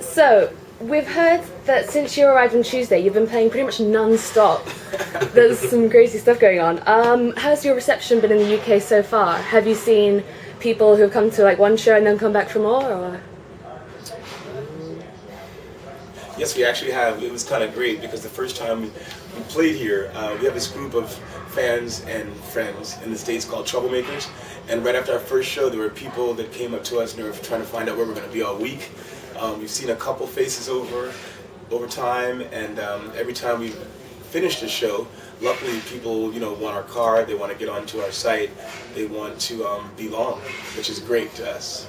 So, we've heard that since you arrived on Tuesday, you've been playing pretty much non-stop. There's some crazy stuff going on. How's your reception been in the UK so far? Have you seen people who've come to like one show and then come back for more? Or? Yes, we actually have. It was kind of great because the first time we played here, we have this group of fans and friends in the States called Troublemakers. And right after our first show, there were people that came up to us and they were trying to find out where we're going to be all week. We've seen a couple faces over time, and every time we finished the show, luckily people want our card, they want to get onto our site, they want to belong, which is great to us.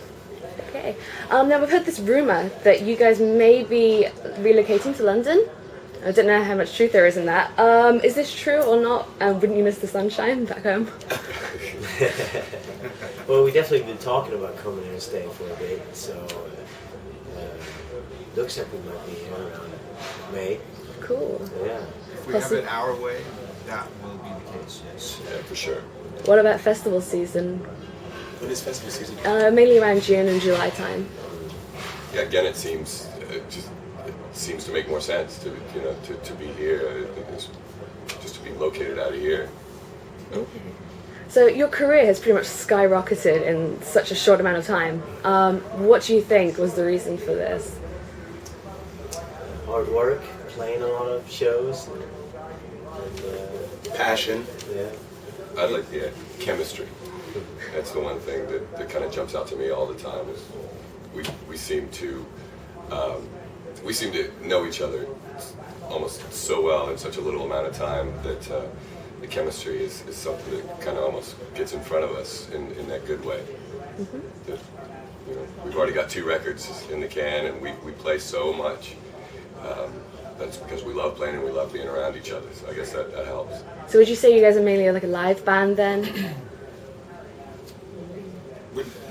Okay. Now we've heard this rumor that you guys may be relocating to London. I don't know how much truth there is in that. Is this true or not? Wouldn't you miss the sunshine back home? Well, we definitely been talking about coming here and staying for a bit, so looks like we might be here around May. Cool. Yeah. If we have it our way, that will be the case, yes. Yeah, for sure. What about festival season? What is festival season? Mainly around June and July time. Yeah, again, it seems to make more sense to be here. I think it's just to be located out of here. Okay. So your career has pretty much skyrocketed in such a short amount of time. What do you think was the reason for this? Hard work, playing a lot of shows, and Passion. yeah. I like the chemistry. That's the one thing that kind of jumps out to me all the time. Is we seem to know each other almost so well in such a little amount of time that the chemistry is something that kind of almost gets in front of us in that good way. Mm-hmm. That, we've already got 2 records in the can, and we play so much. That's because we love playing and we love being around each other. So I guess that helps. So would you say you guys are mainly like a live band then?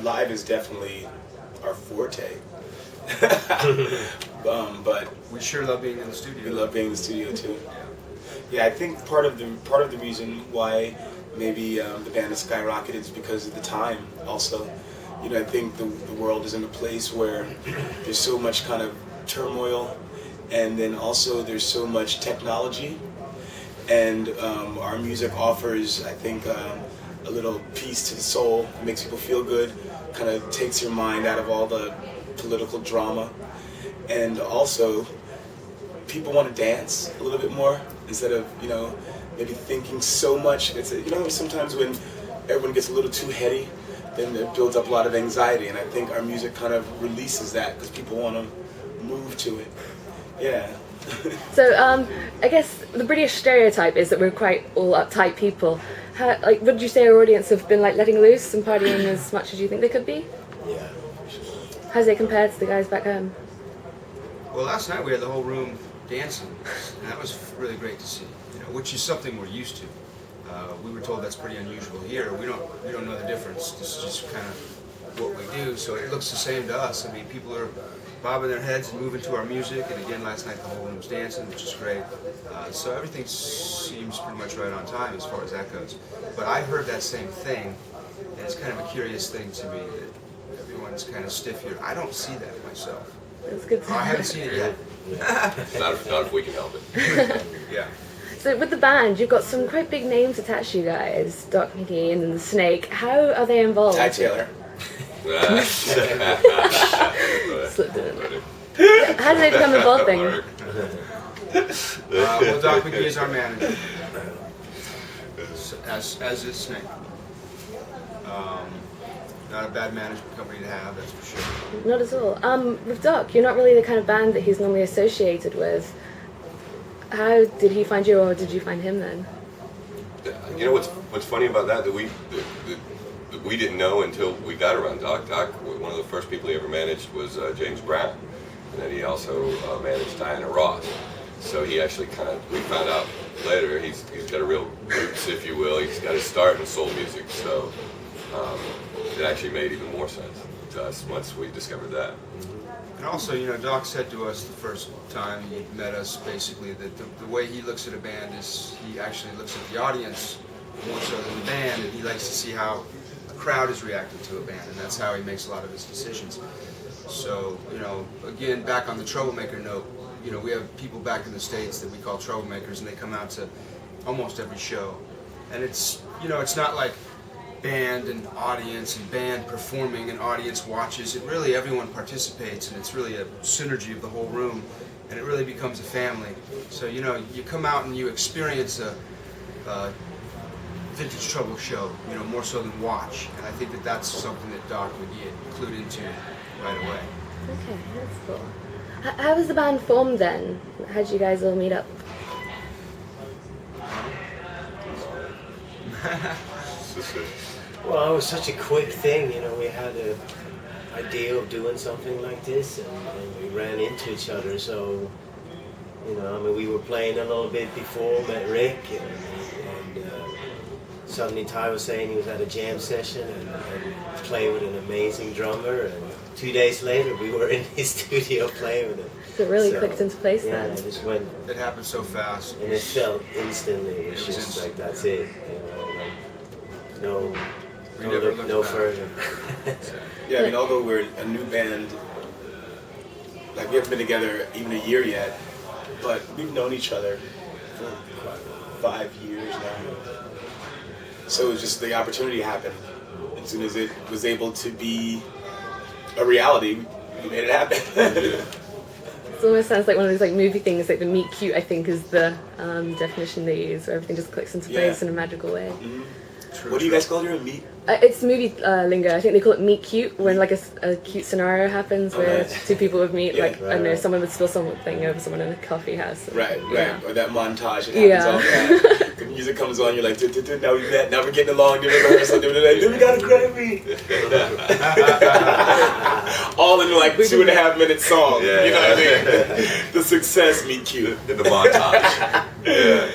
Live is definitely our forte. But We sure love being in the studio. we love being in the studio too. Yeah, I think part of the reason why maybe the band has skyrocketed is because of the time. Also, I think the world is in a place where there's so much kind of turmoil, and then also there's so much technology, and our music offers, I think, a little peace to the soul. It makes people feel good, kind of takes your mind out of all the political drama, and also people want to dance a little bit more instead of maybe thinking so much. It's sometimes when everyone gets a little too heady, then it builds up a lot of anxiety, and I think our music kind of releases that because people want to move to it. Yeah. So I guess the British stereotype is that we're quite all uptight people. Would you say our audience have been letting loose and partying as much as you think they could be? Yeah, for sure. How's it compared to the guys back home? Well, last night we had the whole room dancing, and that was really great to see. Which is something we're used to. We were told that's pretty unusual here. We don't know the difference. This is just kind of what we do. So it looks the same to us. I mean, people are bobbing their heads and moving to our music. And again, last night the whole room was dancing, which is great. So everything seems pretty much right on time as far as that goes. But I heard that same thing, and it's kind of a curious thing to me that everyone's kind of stiff here. I don't see that myself. It's good to I haven't seen it yet. Not if we can help it. Yeah. So with the band, you've got some quite big names attached to you guys. Doc McKean and the Snake. How are they involved? Ty Taylor. Slipped it in. How do they become involved then? Well, Doc McGee is our manager, as is Snake. Not a bad management company to have, that's for sure. Not at all. With Doc, you're not really the kind of band that he's normally associated with. How did he find you, or did you find him then? What's funny about that we didn't know until we got around Doc. Doc, one of the first people he ever managed was James Brown, and then he also managed Diana Ross. So he actually we found out later, he's got a real roots, if you will. He's got his start in soul music, so it actually made even more sense to us once we discovered that. And also, Doc said to us the first time he met us, basically, that the way he looks at a band is he actually looks at the audience more so than the band, and he likes to see how the crowd is reacting to a band, and that's how he makes a lot of his decisions. So, you know, again, back on the troublemaker note, you know, we have people back in the States that we call troublemakers, and they come out to almost every show. And it's, you know, it's not like band and audience and band performing and audience watches. It really, everyone participates, and it's really a synergy of the whole room, and it really becomes a family. So, you know, you come out and you experience a vintage trouble show, you know, more so than watch. And I think that that's something that Doc would include into right away. Okay, that's cool. How was the band formed then? How did you guys all meet up? Well, it was such a quick thing, you know, we had an idea of doing something like this, and we ran into each other, so, you know, I mean, we were playing a little bit before, met Rick, and suddenly Ty was saying he was at a jam session and playing with an amazing drummer, and 2 days later we were in his studio playing with him. So it really clicked into place yeah, then? it just went. It happened so fast. And it felt instantly, it was just like, that's it, you know, like, no further. Yeah, I mean, although we're a new band, like we haven't been together even a year yet, but we've known each other for 5 years now. So it was just the opportunity happened. As soon as it was able to be a reality, we made it happen. It almost sounds like one of those like movie things, like the meet cute, I think, is the definition they use, where everything just clicks into place in a magical way. Mm-hmm. What do you guys call your meet? It's movie lingo. I think they call it meet cute, when like a cute scenario happens where two people would meet, like, I don't know, someone would spill something over someone in a coffee house. Right. Or that montage that happens all that. The music comes on, you're like, now we met, now we're getting along, then we got a Grammy. All in like 2.5 minute song, you know what I mean? The success meet cute. In the montage. Yeah.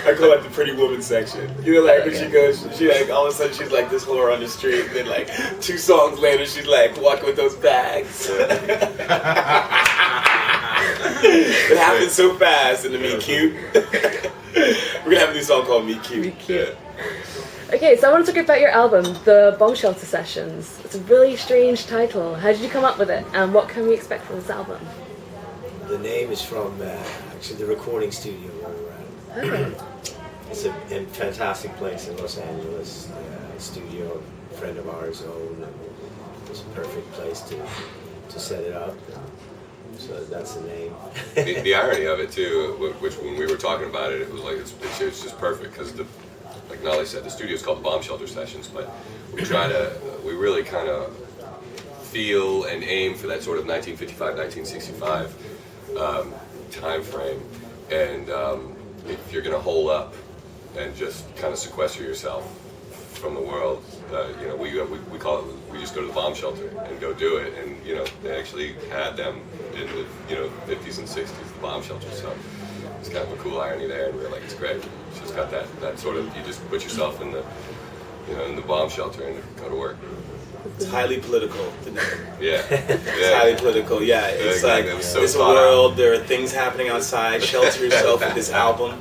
I call it the pretty woman section. You know, like when she goes, she like all of a sudden she's like this whore on the street, and then like 2 songs later she's like walking with those bags. It happens so fast in the Meet Cute. We're gonna have a new song called Meet Cute. Meet cute. Okay, so I want to talk about your album, the Bombshell Secessions. It's a really strange title. How did you come up with it, and what can we expect from this album? The name is from actually the recording studio where we're at. Okay. It's a fantastic place in Los Angeles. Studio a friend of ours owned, and it was a perfect place to set it up. So that's the name. The irony of it too, which when we were talking about it, it was like it's just perfect because like Nolly said, the studio's called the Bombshell Sessions, but we really kind of feel and aim for that sort of 1955, 1965 time frame, and if you're going to hole up and just kind of sequester yourself from the world, you know, we call it, we just go to the bomb shelter and go do it, and you know, they actually had them in the 50s and 60s, the bomb shelter, so it's kind of a cool irony there, and we were like, it's great, it's just got that sort of, you just put yourself in the bomb shelter and go to work. It's highly political, the name. Yeah. It's highly political, yeah. It's like, it's a world, there are things happening outside, shelter yourself with this album.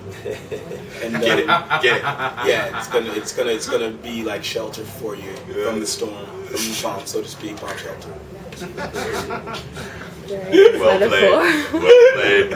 And Get it. Yeah, it's gonna be like shelter for you from the storm, from the bomb, so to speak, bomb shelter. Very Well metaphor. played. Well played.